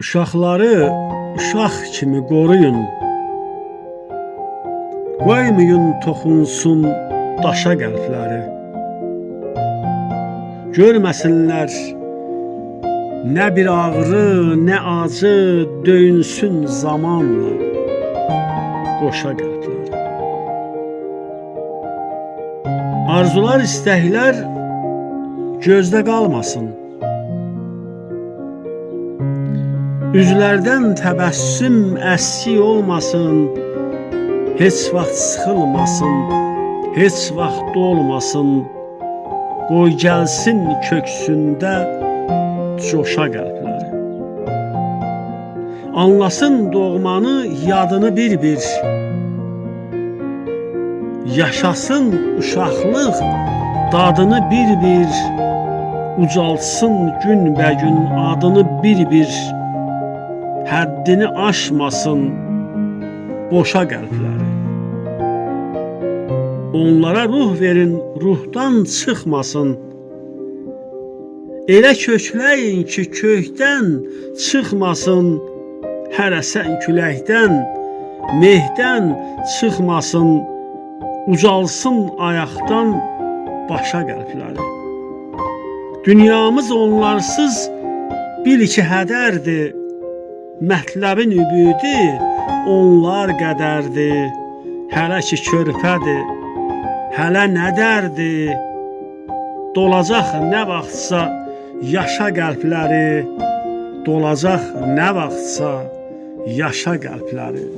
Uşaqları uşaq kimi qoruyun. Qoymayın toxunsun daşa qəlbləri. Görməsinlər nə bir ağrı, nə acı döyünsün zamanla qoşa qəlbləri. Arzular, istəklər gözdə qalmasın. Üzlərdən təbəssüm əski olmasın, heç vaxt sıxılmasın, heç vaxt dolmasın. Qoy gəlsin köksündə coşa qəlbləri. Anlasın doğmanı, yadını bir-bir. Yaşasın uşaqlıq dadını bir-bir. Ucalsın günbəgün adını bir-bir. Həddini aşmasın boşa qəlbləri. Onlara ruh verin, ruhdan çıxmasın. Elə kökləyin ki, kökdən çıxmasın. Hər əsən küləkdən, mehdən çıxmasın. Ucalsın ayaqdan başa qəlbləri. Dünyamız onlarsız bil ki hədərdir. Mətləbin übüdü onlar qədərdir. Hələ ki körpədir, hələ nə dərdir. Dolacaq nə vaxtsa yaşa qəlbləri. Dolacaq nə vaxtsa yaşa qəlbləri.